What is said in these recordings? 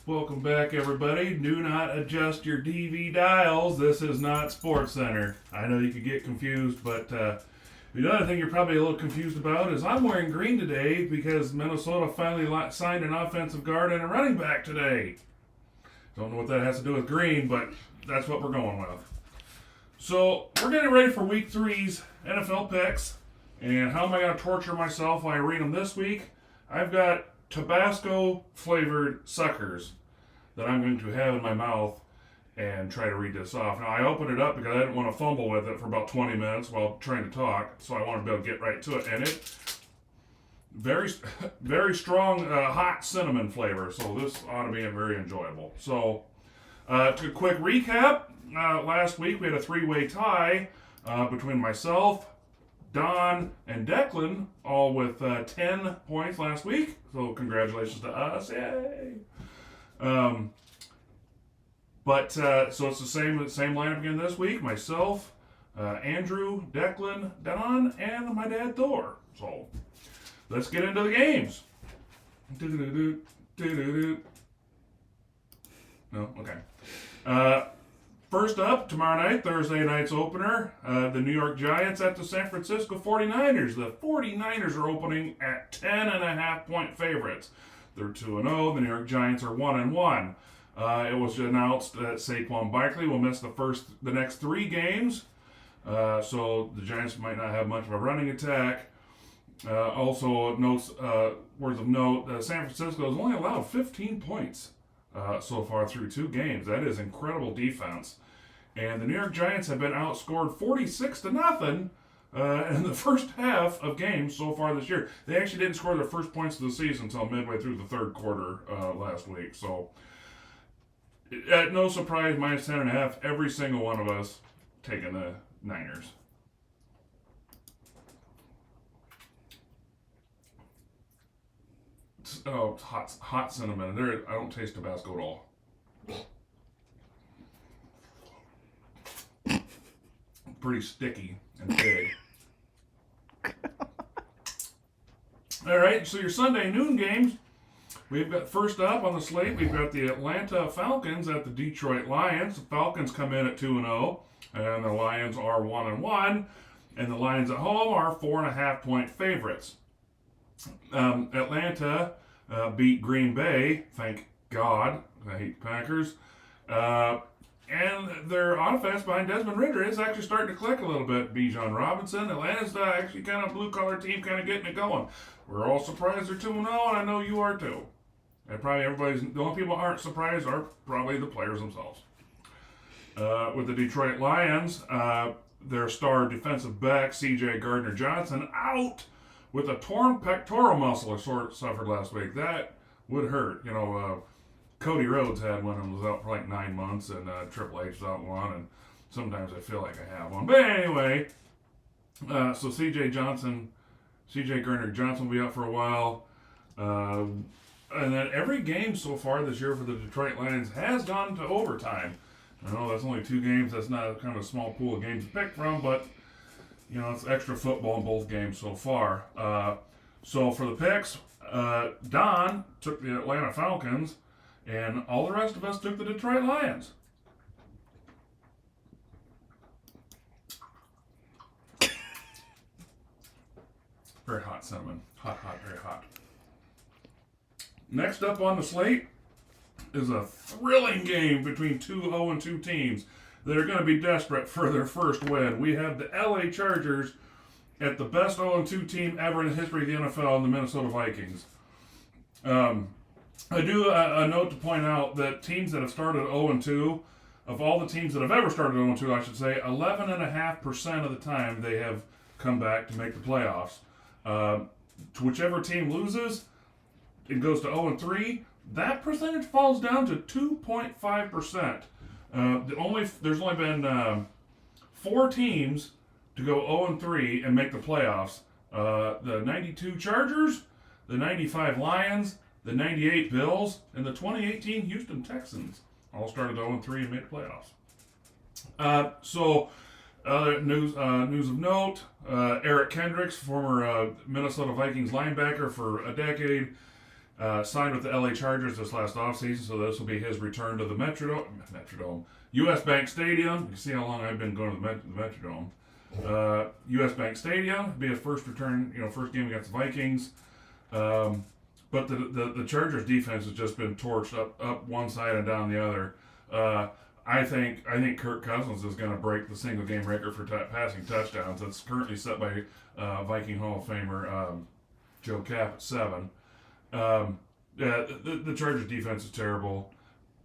Welcome back, everybody. Do not adjust your DV dials. This is not Sports Center. I know you could get confused, but the other thing you're probably a little confused about is I'm wearing green today because Minnesota finally signed an offensive guard and a running back today. Don't know what that has to do with green, but that's what we're going with. So we're getting ready for Week 3's NFL picks. And how am I going to torture myself while I read them this week? I've got Tabasco flavored suckers that I'm going to have in my mouth and try to read this off. Now, I opened it up because I didn't want to fumble with it for about 20 minutes while trying to talk, so I want to be able to get right to it. And it very, very strong hot cinnamon flavor, so this ought to be very enjoyable. So, to a quick recap, last week we had a three-way tie between myself, Don, and Declan, all with 10 points last week. So congratulations to us. Yay! So it's the same lineup again this week. Myself, Andrew, Declan, Don, and my dad Thor. So let's get into the games. No? Okay. First up, tomorrow night, Thursday night's opener, the New York Giants at the San Francisco 49ers. The 49ers are opening at 10.5-point favorites. They're 2-0. The New York Giants are 1-1. It was announced that Saquon Barkley will miss the next three games, so the Giants might not have much of a running attack. Also, words of note, San Francisco has only allowed 15 points so far through two games. That is incredible defense. And the New York Giants have been outscored 46-0 in the first half of games so far this year. They actually didn't score their first points of the season until midway through the third quarter last week. So, at no surprise, minus 10.5, every single one of us taking the Niners. Oh, it's hot cinnamon. I don't taste Tabasco at all. Pretty sticky and big. All right, so your Sunday noon games. We've got first up on the slate. We've got the Atlanta Falcons at the Detroit Lions. The Falcons come in at 2-0, and the Lions are 1-1. And the Lions at home are 4.5-point favorites. Atlanta beat Green Bay, thank God. I hate the Packers. And their offense behind Desmond Ridder is actually starting to click a little bit. Bijan Robinson, Atlanta's actually kind of blue-collar team, kind of getting it going. We're all surprised they're 2-0, and I know you are too. And probably the only people who aren't surprised are probably the players themselves. With the Detroit Lions, their star defensive back, C.J. Gardner-Johnson, out with a torn pectoral muscle suffered last week. That would hurt. Cody Rhodes had one and was out for like 9 months, and Triple H was out one, and sometimes I feel like I have one. But anyway, so C.J. Gardner-Johnson will be out for a while. And then every game so far this year for the Detroit Lions has gone to overtime. I know that's only 2 games. That's not kind of a small pool of games to pick from, but it's extra football in both games so far. So for the picks, Don took the Atlanta Falcons, and all the rest of us took the Detroit Lions. Very hot cinnamon. Hot, very hot. Next up on the slate is a thrilling game between two 0-2 teams that are going to be desperate for their first win. We have the LA Chargers at the best 0-2 team ever in the history of the NFL, and the Minnesota Vikings. I do a note to point out that teams that have started 0-2, of all the teams that have ever started 0-2, I should say, 11.5% of the time they have come back to make the playoffs. To whichever team loses, it goes to 0-3. That percentage falls down to 2.5%. There's only been 4 teams to go 0-3 and make the playoffs. The 92 Chargers, the 95 Lions, the 98 Bills, and the 2018 Houston Texans all started 0-3 and made the playoffs. News of note, Eric Kendricks, former Minnesota Vikings linebacker for a decade, Signed with the LA Chargers this last offseason, so this will be his return to the Metrodome. US Bank Stadium. You can see how long I've been going to the Metrodome. US Bank Stadium will be his first return, first game against the Vikings. But the Chargers defense has just been torched up one side and down the other. I think Kirk Cousins is going to break the single game record for passing touchdowns. It's currently set by Viking Hall of Famer Joe Kapp at 7. Yeah, the Chargers defense is terrible,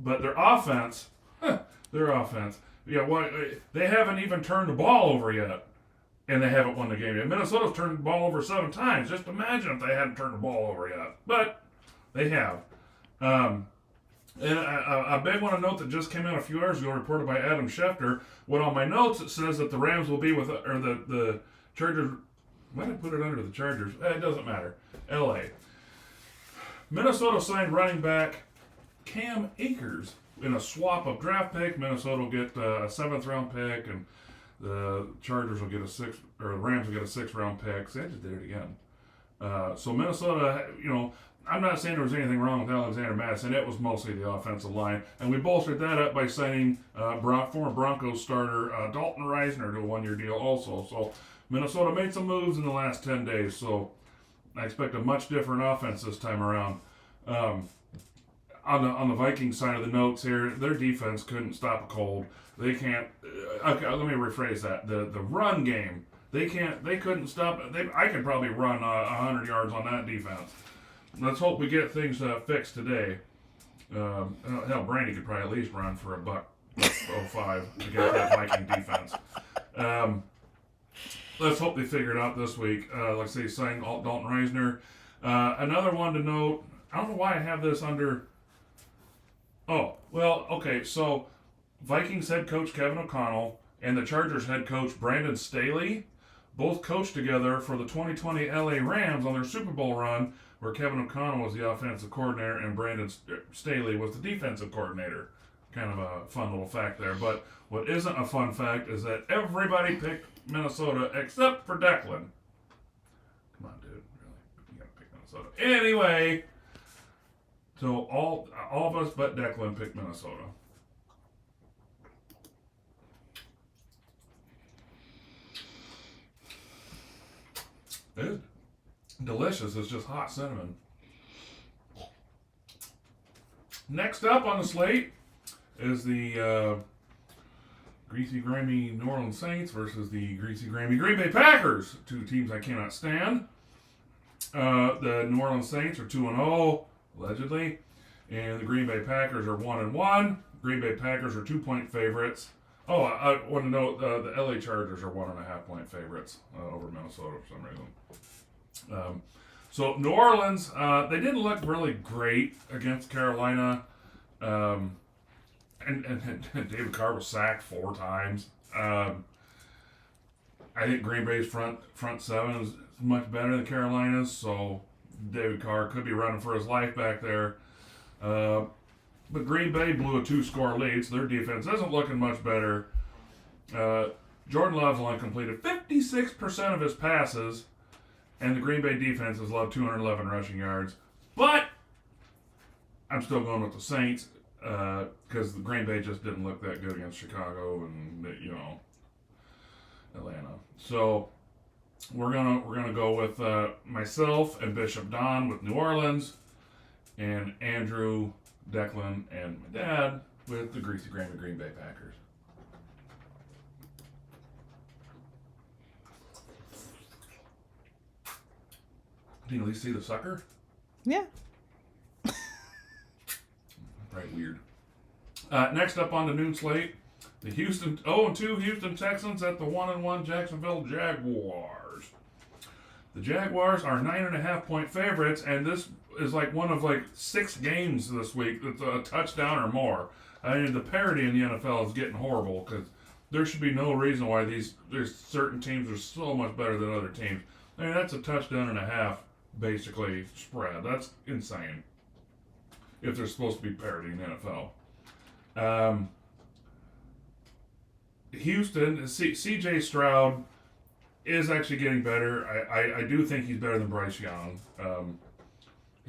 but their offense, they haven't even turned the ball over yet, and they haven't won the game yet. Minnesota's turned the ball over 7 times. Just imagine if they hadn't turned the ball over yet, but they have. And a big one to note that just came out a few hours ago, reported by Adam Schefter. What on my notes it says that the Rams will be with, or the Chargers. Why did I put it under the Chargers? It doesn't matter. L.A. Minnesota signed running back Cam Akers in a swap of draft pick. Minnesota will get a 7th round pick, and the Chargers will get the Rams will get a 6th round pick. See, I just did it again. So Minnesota, I'm not saying there was anything wrong with Alexander Madison. It was mostly the offensive line. And we bolstered that up by signing former Broncos starter Dalton Reisner to a 1-year deal also. So Minnesota made some moves in the last 10 days. So I expect a much different offense this time around. On the Vikings side of the notes here, their defense couldn't stop a cold. They can't. Okay, let me rephrase that. The run game, they couldn't stop. I could probably run 100 yards on that defense. Let's hope we get things fixed today. Hell, Brandy could probably at least run for $1.05 against that Viking defense. Let's hope they figure it out this week. Like I say, signed Dalton Reisner. Another one to note, I don't know why I have this under... Oh, well, okay, so Vikings head coach Kevin O'Connell and the Chargers head coach Brandon Staley both coached together for the 2020 LA Rams on their Super Bowl run, where Kevin O'Connell was the offensive coordinator and Brandon Staley was the defensive coordinator. Kind of a fun little fact there. But what isn't a fun fact is that everybody picked Minnesota except for Declan. Come on, dude. Really? You gotta pick Minnesota. Anyway, so all of us but Declan picked Minnesota. It's delicious. It's just hot cinnamon. Next up on the slate is the greasy, grimy New Orleans Saints versus the greasy, grimy Green Bay Packers. 2 teams I cannot stand. The New Orleans Saints are 2-0, allegedly, and the Green Bay Packers are 1-1. Green Bay Packers are 2-point favorites. Oh, I want to note the LA Chargers are 1.5-point favorites over Minnesota for some reason. So New Orleans, they didn't look really great against Carolina. And David Carr was sacked 4 times. I think Green Bay's front 7 is much better than Carolina's, so David Carr could be running for his life back there. But Green Bay blew a 2-score lead, so their defense isn't looking much better. Jordan Love's only completed 56% of his passes, and the Green Bay defense has allowed 211 rushing yards. But I'm still going with the Saints because the Green Bay just didn't look that good against Chicago and Atlanta. So we're gonna go with myself and Bishop Don with New Orleans, and Andrew, Declan, and my dad with the greasy, grimy Green Bay Packers. Can you at least see the sucker? Yeah. Right, weird. Next up on the noon slate, the 0-2 Houston Texans at the 1-1 Jacksonville Jaguars. The Jaguars are 9.5-point favorites, and this is one of 6 games this week that's a touchdown or more. I mean, the parity in the NFL is getting horrible because there should be no reason why there's certain teams are so much better than other teams. I mean, that's a touchdown and a half, basically, spread. That's insane if there's supposed to be parity in the NFL. Houston, C.J. Stroud is actually getting better. I do think he's better than Bryce Young.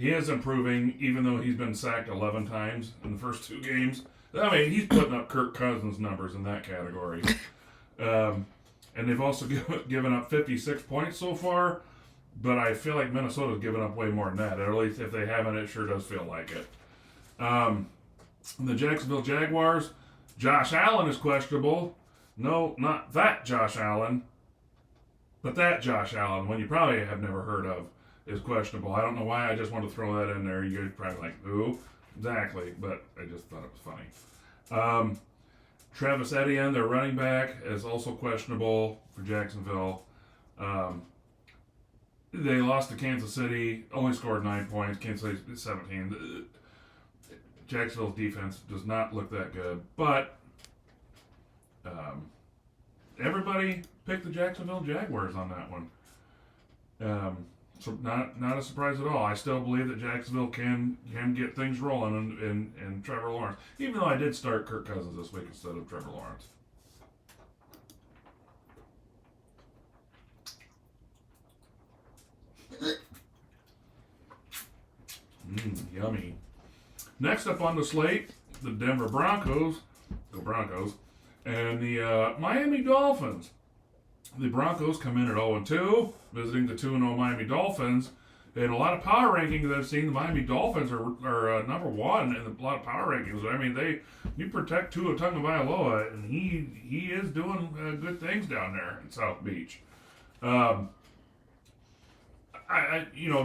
he is improving, even though he's been sacked 11 times in the first 2 games. I mean, he's putting up Kirk Cousins numbers in that category. And they've also given up 56 points so far, but I feel like Minnesota's given up way more than that. At least if they haven't, it sure does feel like it. The Jacksonville Jaguars, Josh Allen is questionable. No, not that Josh Allen, but that Josh Allen, one you probably have never heard of, is questionable. I don't know why, I just want to throw that in there. You're probably like, who? Exactly, but I just thought it was funny. Travis Etienne, their running back, is also questionable for Jacksonville. They lost to Kansas City, only scored 9 points. Kansas City 17. Jacksonville's defense does not look that good, but everybody picked the Jacksonville Jaguars on that one. So not a surprise at all. I still believe that Jacksonville can get things rolling in Trevor Lawrence, even though I did start Kirk Cousins this week instead of Trevor Lawrence. Yummy. Next up on the slate, the Denver Broncos, go Broncos, and the Miami Dolphins. The Broncos come in at 0-2, visiting the 2-0 Miami Dolphins. In a lot of power rankings that I've seen, the Miami Dolphins are number one in a lot of power rankings. I mean, you protect Tua Tagovailoa, and he is doing good things down there in South Beach.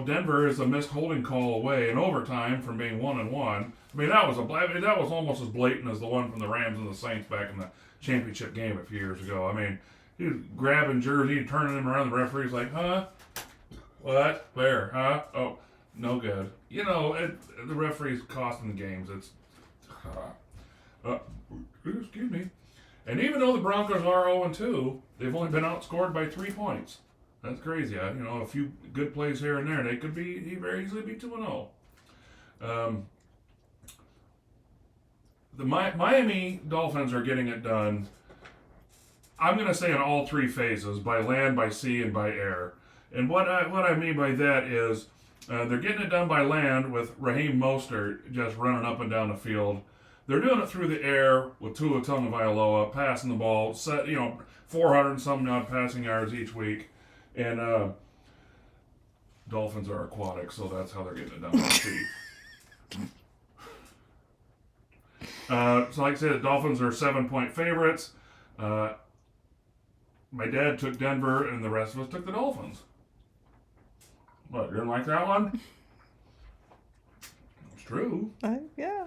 Denver is a missed holding call away in overtime from being 1-1. I mean, that was almost as blatant as the one from the Rams and the Saints back in the championship game a few years ago. I mean, he was grabbing jersey and turning him around. The referee's like, huh? What? Where? Huh? Oh, no good. The referee's costing the games. It's, excuse me. And even though the Broncos are 0-2, they've only been outscored by 3 points. That's crazy. A few good plays here and there, they could very easily be 2-0. The Miami Dolphins are getting it done, I'm going to say in all 3 phases, by land, by sea, and by air. And what I mean by that is they're getting it done by land with Raheem Mostert just running up and down the field. They're doing it through the air with Tua Tagovailoa passing the ball, 400 and some odd passing yards each week. And Dolphins are aquatic, so that's how they're getting it done by sea. So like I said, the Dolphins are 7-point favorites. My dad took Denver, and the rest of us took the Dolphins. What, you didn't like that one? It's true. Yeah.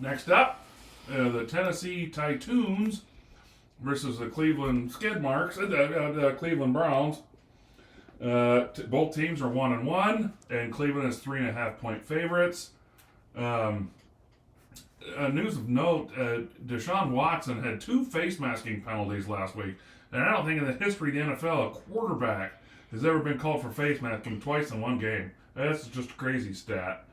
Next up, the Tennessee Titans versus the Cleveland Skidmarks, the Cleveland Browns. Both teams are 1-1, and Cleveland is 3.5-point favorites. News of note, Deshaun Watson had 2 face masking penalties last week, and I don't think in the history of the NFL a quarterback has ever been called for face masking twice in one game. That's just a crazy stat.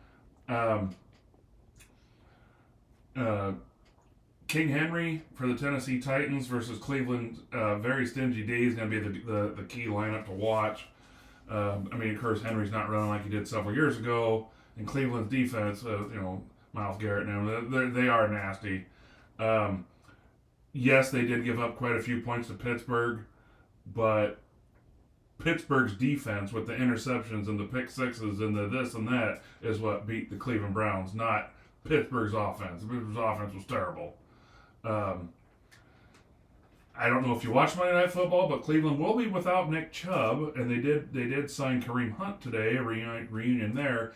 King Henry for the Tennessee Titans versus Cleveland, very stingy D is going to be the key lineup to watch. Of course, Henry's not running like he did several years ago. And Cleveland's defense, Myles Garrett and them, they are nasty. Yes, they did give up quite a few points to Pittsburgh, but Pittsburgh's defense with the interceptions and the pick sixes and the this and that is what beat the Cleveland Browns, not Pittsburgh's offense. Pittsburgh's offense was terrible. I don't know if you watch Monday Night Football, but Cleveland will be without Nick Chubb, and they did sign Kareem Hunt today, a reunion there.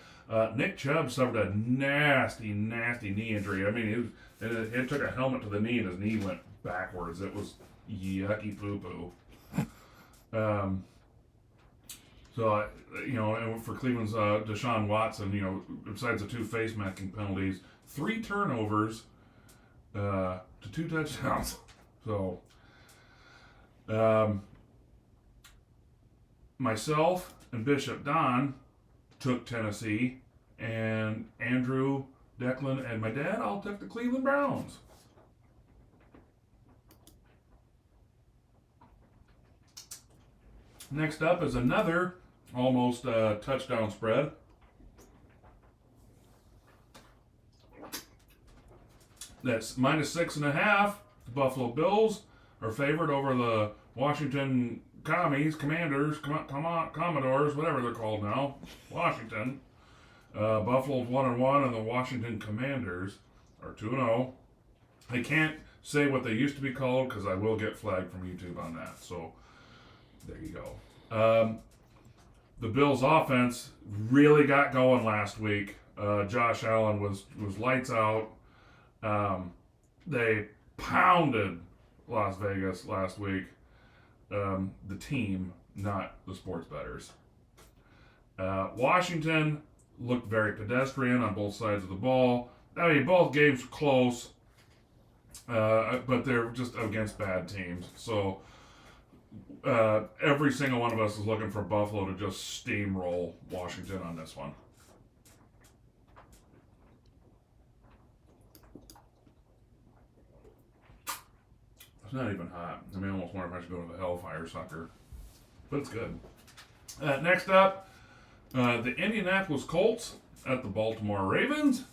Nick Chubb suffered a nasty knee injury. I mean, it took a helmet to the knee, and his knee went backwards. It was yucky poo-poo. And for Cleveland's Deshaun Watson, besides the 2 face masking penalties, 3 turnovers to 2 touchdowns. So, myself and Bishop Don took Tennessee, and Andrew, Declan, and my dad all took the Cleveland Browns. Next up is another almost touchdown spread. That's -6.5. The Buffalo Bills are favored over the Washington Commanders, Commodores, whatever they're called now. Washington. Buffalo's 1-1, and the Washington Commanders are 2-0. I can't say what they used to be called because I will get flagged from YouTube on that. So there you go. The Bills' offense really got going last week. Josh Allen was lights out. They pounded Las Vegas last week. The team, not the sports bettors. Washington looked very pedestrian on both sides of the ball. I mean, both games were close, but they're just against bad teams. So every single one of us is looking for Buffalo to just steamroll Washington on this one. It's not even hot. I mean, I almost wonder if I should go to the Hellfire Sucker. But it's good. Next up, the Indianapolis Colts at the Baltimore Ravens.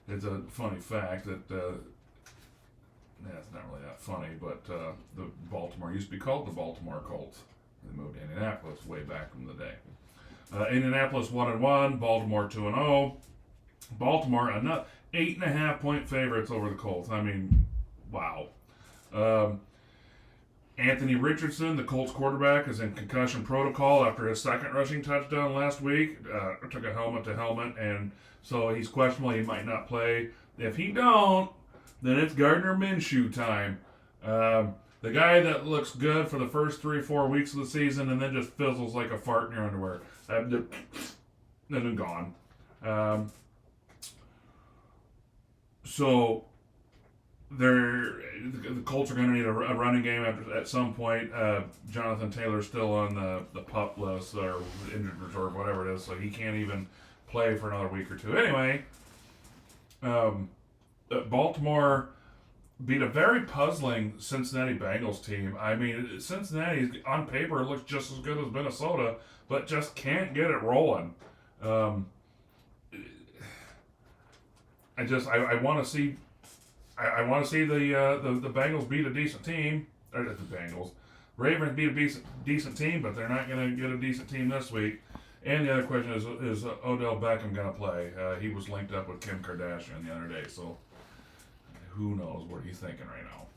It's a funny fact that, it's not really that funny, but the Baltimore used to be called the Baltimore Colts. They moved to Indianapolis way back in the day. Indianapolis 1-1, Baltimore 2-0. Baltimore, another 8.5-point favorites over the Colts. I mean, wow. Anthony Richardson, the Colts quarterback, is in concussion protocol after his second rushing touchdown last week. Took a helmet to helmet, and so he's questionable. He might not play. If he don't, then it's Gardner Minshew time. The guy that looks good for the first 3 or 4 weeks of the season and then just fizzles like a fart in your underwear. Then gone. So the Colts are going to need a running game at some point. Jonathan Taylor's still on the PUP list or injured reserve, whatever it is, so he can't even play for another week or two. Anyway, Baltimore beat a very puzzling Cincinnati Bengals team. I mean, Cincinnati, on paper, looks just as good as Minnesota, but just can't get it rolling. I want to see. I want to see the Bengals beat a decent team. Or the Bengals, Ravens beat a decent team, but they're not going to get a decent team this week. And the other question is Odell Beckham going to play? He was linked up with Kim Kardashian the other day, so who knows what he's thinking right now.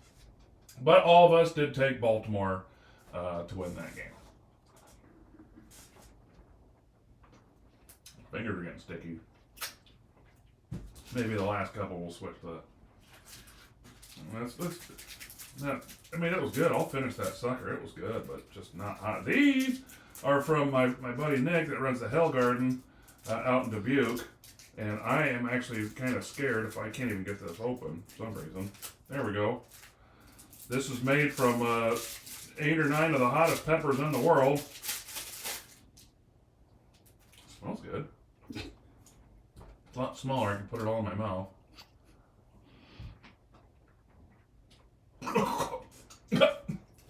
But all of us did take Baltimore to win that game. Fingers are getting sticky. Maybe the last couple will switch to. I mean, it was good. I'll finish that sucker. It was good, but just not hot. These are from my buddy Nick that runs the Hell Garden out in Dubuque. And I am actually kind of scared if I can't even get this open for some reason. There we go. This is made from 8 or 9 of the hottest peppers in the world. Smells good. It's a lot smaller. I can put it all in my mouth.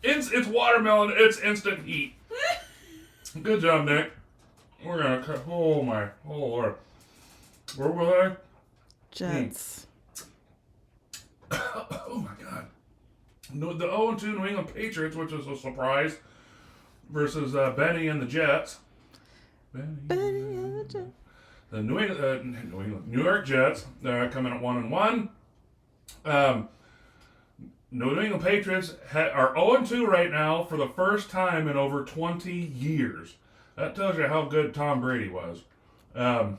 It's watermelon. It's instant heat. Good job, Nick. We're gonna cut. Oh Lord. Where were they? Jets. Oh my God. The 0-2 New England Patriots, which is a surprise, versus Benny and the Jets. Benny and the Jets. The New York Jets, they're coming at 1-1. New England Patriots are 0-2 right now for the first time in over 20 years. That tells you how good Tom Brady was. But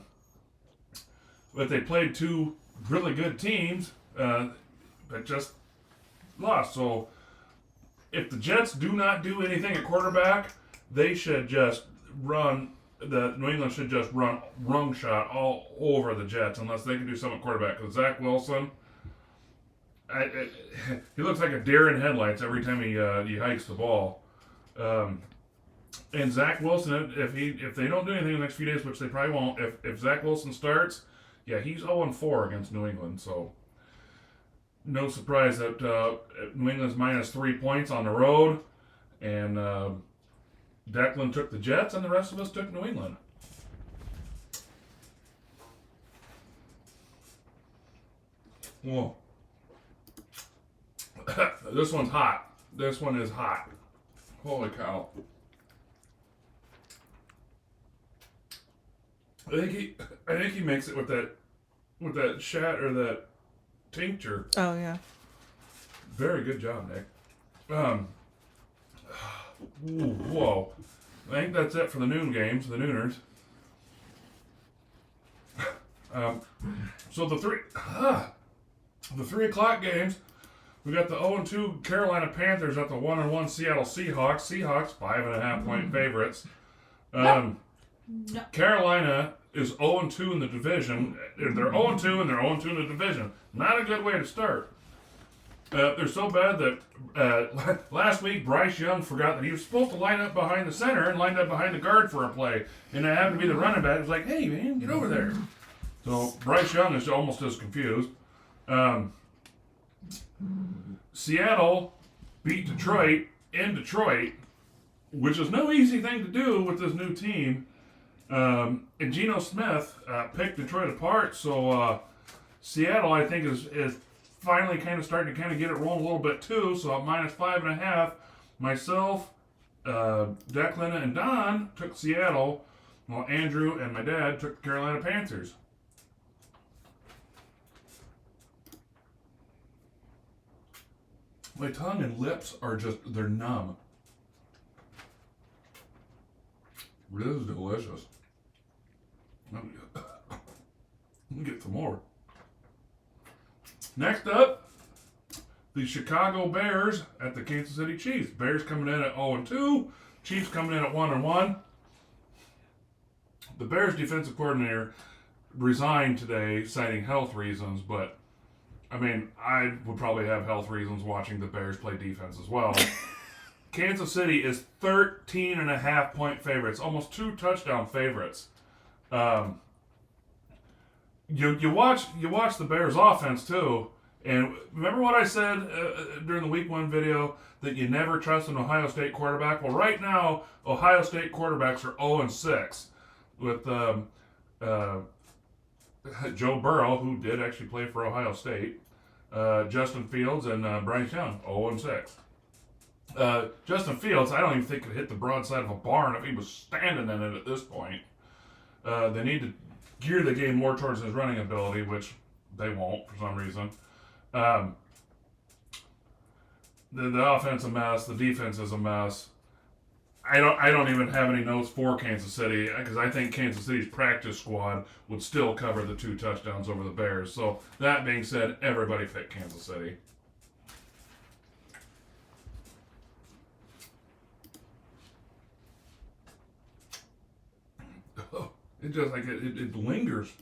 they played 2 really good teams, but just lost. So if the Jets do not do anything at quarterback, they should just run. New England should just run rung shot all over the Jets unless they can do something at quarterback. Because Zach Wilson, he looks like a deer in headlights every time he hikes the ball. And Zach Wilson, if they don't do anything in the next few days, which they probably won't, if Zach Wilson starts, yeah, he's 0-4 against New England. So no surprise that New England's minus 3 points on the road, and Declan took the Jets, and the rest of us took New England. Whoa. This one's hot. This one is hot. Holy cow. I think he makes it with that shat or that tincture. Oh yeah. Very good job, Nick. Whoa. I think that's it for the noon games, the nooners. So the 3 o'clock games, we got the 0-2 Carolina Panthers at the 1-1 Seattle Seahawks. Seahawks 5.5 point favorites. No. Carolina is 0-2 in the division. They're 0-2 and they're 0-2 in the division. Not a good way to start. They're so bad that last week Bryce Young forgot that he was supposed to line up behind the center and lined up behind the guard for a play. And it happened to be the running back. It was like, hey, man, get over there. So Bryce Young is almost as confused. Seattle beat Detroit in Detroit, which is no easy thing to do with this new team. And Geno Smith picked Detroit apart. So Seattle, I think, is finally kind of starting to kind of get it rolling a little bit too. So at minus 5.5, myself, Declan, and Don took Seattle, while Andrew and my dad took the Carolina Panthers. My tongue and lips are they're numb. This is delicious. Let me get some more. Next up, the Chicago Bears at the Kansas City Chiefs. Bears coming in at 0-2. Chiefs coming in at 1-1. The Bears defensive coordinator resigned today, citing health reasons, but I mean, I would probably have health reasons watching the Bears play defense as well. Kansas City is 13.5 point favorites, almost 2 touchdown favorites. You watch the Bears offense too, and remember what I said during the Week 1 video that you never trust an Ohio State quarterback? Well, right now Ohio State quarterbacks are 0-6 with Joe Burrow, who did actually play for Ohio State, Justin Fields, and Bryce Young, 0-6. Justin Fields, I don't even think could hit the broadside of a barn if he was standing in it at this point. They need to gear the game more towards his running ability, which they won't for some reason. The offense a mess. The defense is a mess. I don't even have any notes for Kansas City because I think Kansas City's practice squad would still cover the 2 touchdowns over the Bears. So that being said, everybody picked Kansas City. It just like it lingers.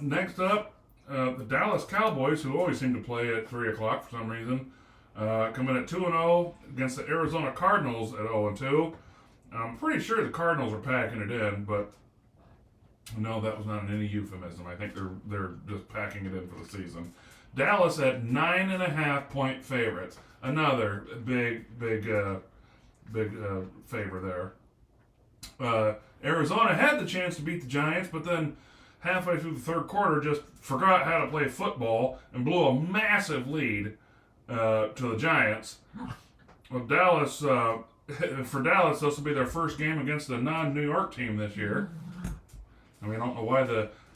Next up, the Dallas Cowboys, who always seem to play at 3 o'clock for some reason, come in at 2-0 against the Arizona Cardinals at 0-2. I'm pretty sure the Cardinals are packing it in, but no, that was not any euphemism. I think they're just packing it in for the season. Dallas at 9.5 point favorites. Another big favor there. Arizona had the chance to beat the Giants, but then halfway through the third quarter just forgot how to play football and blew a massive lead to the Giants. Well, Dallas, for Dallas, this will be their first game against a non-New York team this year. I mean, I don't know why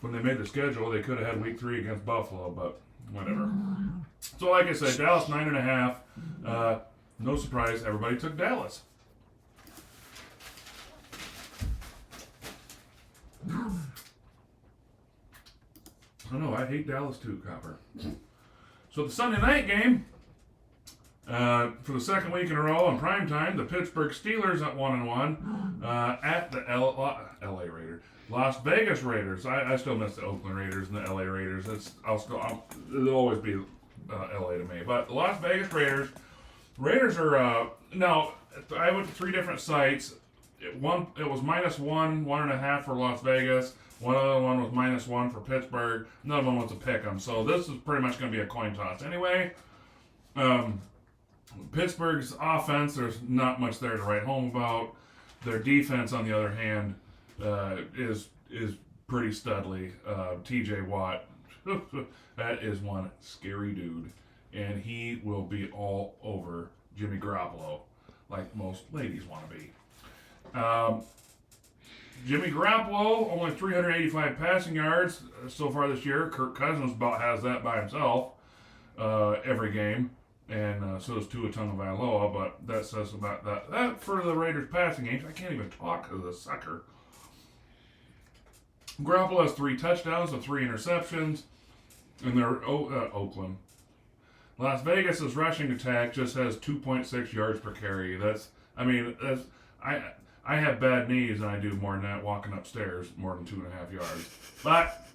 when they made the schedule, they could have had week 3 against Buffalo, but whatever. So like I said, Dallas 9.5. No surprise, everybody took Dallas. I know, I hate Dallas too, Copper. So the Sunday night game, for the second week in a row on primetime, the Pittsburgh Steelers at 1-1 at the LA Raiders. Las Vegas Raiders. I still miss the Oakland Raiders and the LA Raiders. It'll always be LA to me. But the Las Vegas Raiders. Raiders are now. I went to 3 different sites. It was -1, 1.5 for Las Vegas. One other one was -1 for Pittsburgh. Another one was a pick 'em. So this is pretty much going to be a coin toss anyway. Pittsburgh's offense, there's not much there to write home about. Their defense, on the other hand, is pretty studly. T.J. Watt, that is one scary dude, and he will be all over Jimmy Garoppolo, like most ladies want to be. Jimmy Garoppolo, only 385 passing yards so far this year. Kirk Cousins about has that by himself every game. And so does Tua Tagovailoa, but that says about that. That for the Raiders passing games, I can't even talk because of the sucker. Garoppolo has 3 touchdowns and 3 interceptions, and they're Oakland. Las Vegas's rushing attack just has 2.6 yards per carry. I have bad knees and I do more than that walking upstairs, more than 2.5 yards. But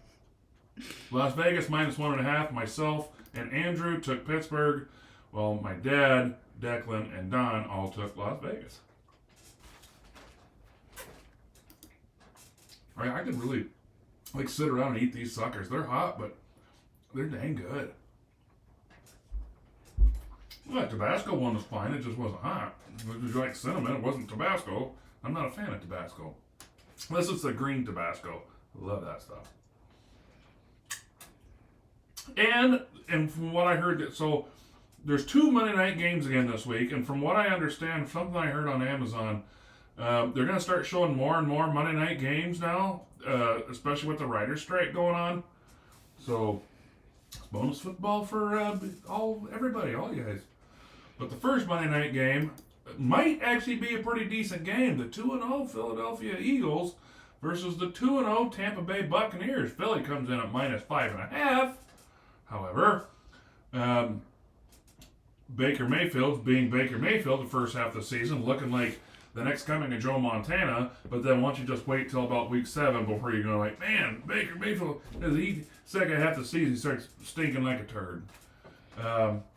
Las Vegas -1.5. Myself and Andrew took Pittsburgh. Well, my dad, Declan, and Don all took Las Vegas. I could really sit around and eat these suckers. They're hot, but they're dang good. Well, that Tabasco one was fine. It just wasn't hot. It was like cinnamon. It wasn't Tabasco. I'm not a fan of Tabasco. Unless it's the green Tabasco. I love that stuff. And from what I heard, so there's 2 Monday night games again this week, and from what I understand, something I heard on Amazon, they're going to start showing more and more Monday night games now, especially with the writer's strike going on. So, bonus football for everybody, all you guys. But the first Monday night game might actually be a pretty decent game. The 2-0 Philadelphia Eagles versus the 2-0 Tampa Bay Buccaneers. Philly comes in at -5.5. However, Baker Mayfield's being Baker Mayfield the first half of the season, looking like the next coming of Joe Montana, but then once you just wait till about week 7 before you're going man, Baker Mayfield, the second half of the season, he starts stinking like a turd.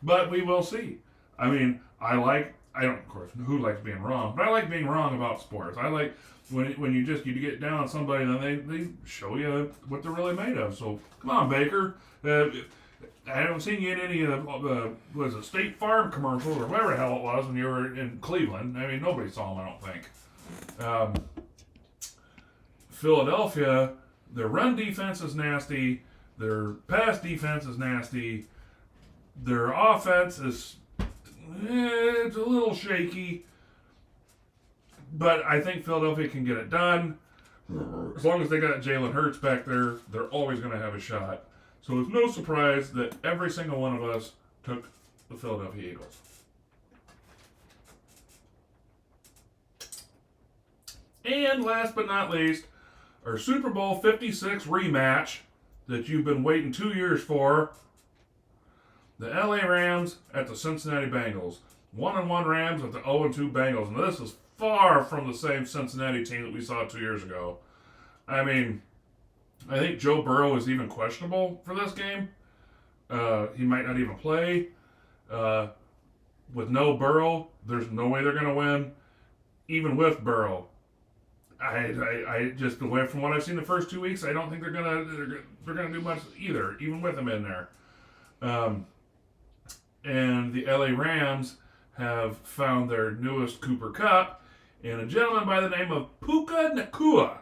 But we will see. Of course, who likes being wrong? But I like being wrong about sports. I like when you get down on somebody and then they show you what they're really made of. So, come on, Baker. I haven't seen you in any State Farm commercials or whatever the hell it was when you were in Cleveland. Nobody saw them, I don't think. Philadelphia, their run defense is nasty. Their pass defense is nasty. Their offense is it's a little shaky. But I think Philadelphia can get it done. As long as they got Jalen Hurts back there, they're always going to have a shot. So it's no surprise that every single one of us took the Philadelphia Eagles. And last but not least, our Super Bowl 56 rematch that you've been waiting 2 years for. The LA Rams at the Cincinnati Bengals. 1-1 Rams at the 0-2 Bengals. And this is far from the same Cincinnati team that we saw 2 years ago. I think Joe Burrow is even questionable for this game. He might not even play. With no Burrow, there's no way they're going to win. Even with Burrow, I just away from what I've seen the first 2 weeks, I don't think they're gonna do much either, even with him in there. And the LA Rams have found their newest Cooper Kupp and a gentleman by the name of Puka Nacua.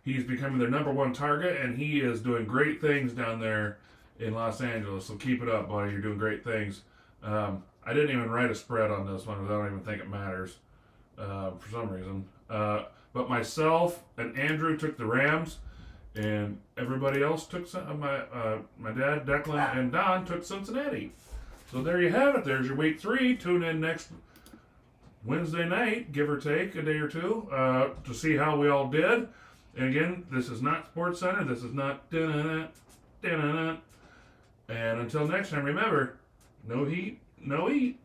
He's becoming their #1 target, and he is doing great things down there in Los Angeles. So keep it up, buddy. You're doing great things. I didn't even write a spread on this one because I don't even think it matters for some reason. But myself and Andrew took the Rams, and everybody else took my dad, Declan, and Don took Cincinnati. So there you have it. There's your week 3. Tune in next Wednesday night, give or take a day or two, to see how we all did. And again, this is not Sports Center. This is not da-na-na, da-na-na. And until next time, remember, no heat, no eat.